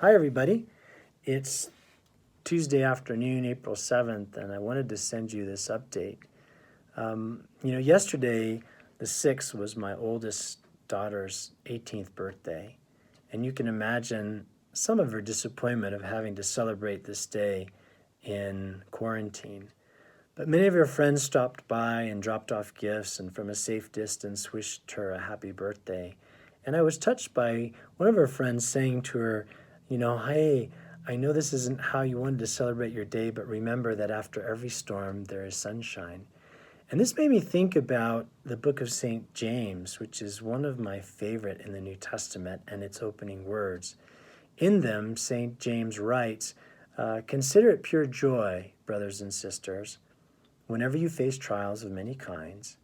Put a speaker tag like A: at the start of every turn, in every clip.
A: Hi, everybody. It's Tuesday afternoon, April 7th, and I wanted to send you this update. Yesterday, the 6th, was my oldest daughter's 18th birthday, and you can imagine some of her disappointment of having to celebrate this day in quarantine. But many of her friends stopped by and dropped off gifts and from a safe distance wished her a happy birthday. And I was touched by one of her friends saying to her, hey, I know this isn't how you wanted to celebrate your day, but remember that after every storm, there is sunshine. And this made me think about the book of St. James, which is one of my favorite in the New Testament, and its opening words. In them, St. James writes, consider it pure joy, brothers and sisters, whenever you face trials of many kinds,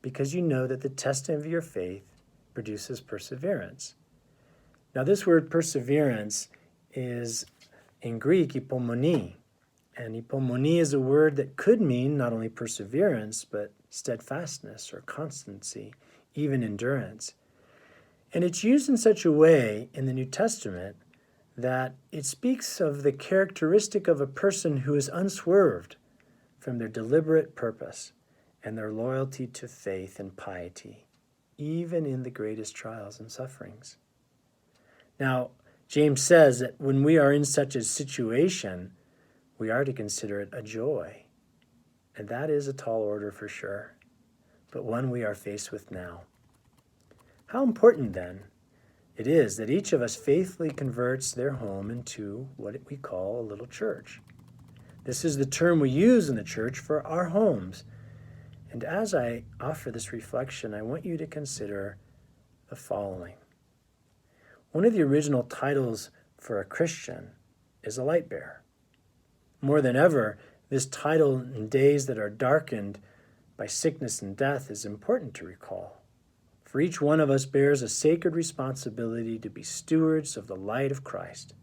A: because you know that the testing of your faith produces perseverance. Now, this word perseverance is in Greek hypomone, and hypomone is a word that could mean not only perseverance, but steadfastness or constancy, even endurance. And it's used in such a way in the New Testament that it speaks of the characteristic of a person who is unswerved from their deliberate purpose and their loyalty to faith and piety, even in the greatest trials and sufferings. Now, James says that when we are in such a situation, we are to consider it a joy. And that is a tall order for sure, but one we are faced with now. How important, then, it is that each of us faithfully converts their home into what we call a little church. This is the term we use in the church for our homes. And as I offer this reflection, I want you to consider the following. One of the original titles for a Christian is a light bearer. More than ever, this title in days that are darkened by sickness and death is important to recall. For each one of us bears a sacred responsibility to be stewards of the light of Christ,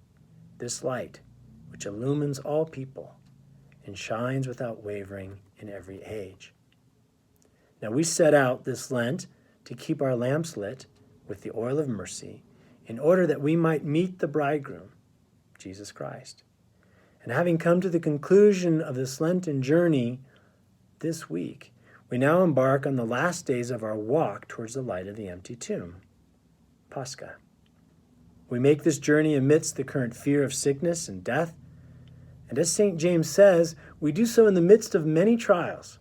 A: this light which illumines all people and shines without wavering in every age. Now, we set out this Lent to keep our lamps lit with the oil of mercy in order that we might meet the bridegroom, Jesus Christ. And having come to the conclusion of this Lenten journey this week, we now embark on the last days of our walk towards the light of the empty tomb, Pascha. We make this journey amidst the current fear of sickness and death, and as St. James says, we do so in the midst of many trials.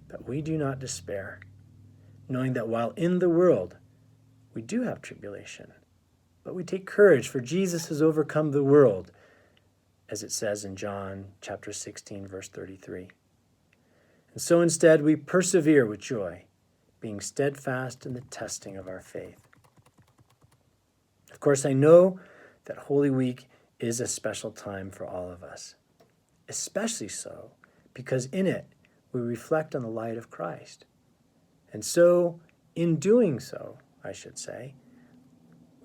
A: But we do not despair, knowing that while in the world we do have tribulation, but we take courage, for Jesus has overcome the world, as it says in John chapter 16, verse 33. And so instead we persevere with joy, being steadfast in the testing of our faith. Of course, I know that Holy Week is a special time for all of us, especially so because in it we reflect on the light of Christ. And so, in doing so, I should say,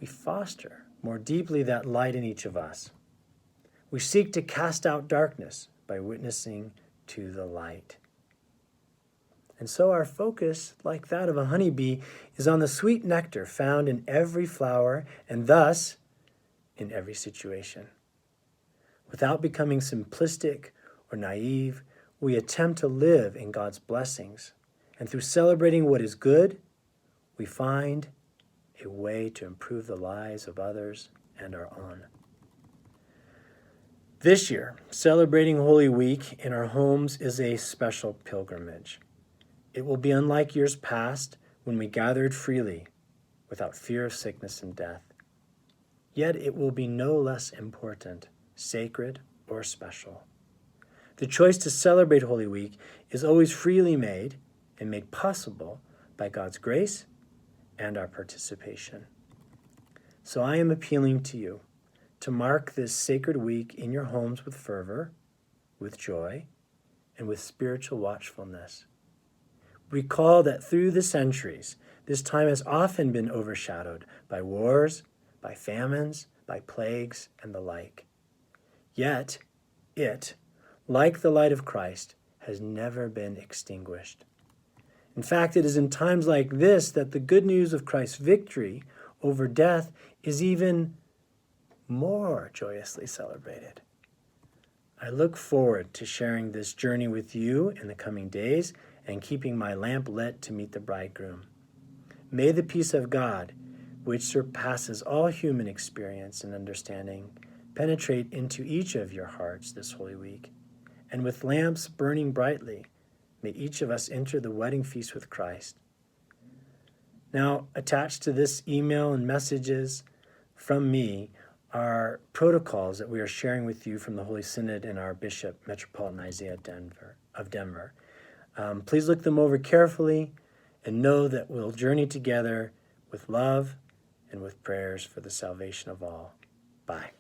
A: we foster more deeply that light in each of us. We seek to cast out darkness by witnessing to the light. And so our focus, like that of a honeybee, is on the sweet nectar found in every flower and thus in every situation. Without becoming simplistic or naive, we attempt to live in God's blessings. And through celebrating what is good, we find a way to improve the lives of others and our own. This year, celebrating Holy Week in our homes is a special pilgrimage. It will be unlike years past when we gathered freely without fear of sickness and death. Yet it will be no less important, sacred, or special. The choice to celebrate Holy Week is always freely made and made possible by God's grace and our participation. So I am appealing to you to mark this sacred week in your homes with fervor, with joy, and with spiritual watchfulness. Recall that through the centuries, this time has often been overshadowed by wars, by famines, by plagues, and the like. Yet, it, like the light of Christ, has never been extinguished. In fact, it is in times like this that the good news of Christ's victory over death is even more joyously celebrated. I look forward to sharing this journey with you in the coming days and keeping my lamp lit to meet the bridegroom. May the peace of God, which surpasses all human experience and understanding, penetrate into each of your hearts this Holy Week. And with lamps burning brightly, may each of us enter the wedding feast with Christ. Now, attached to this email and messages from me are protocols that we are sharing with you from the Holy Synod and our Bishop, Metropolitan Isaiah of Denver. Please look them over carefully and know that we'll journey together with love and with prayers for the salvation of all. Bye.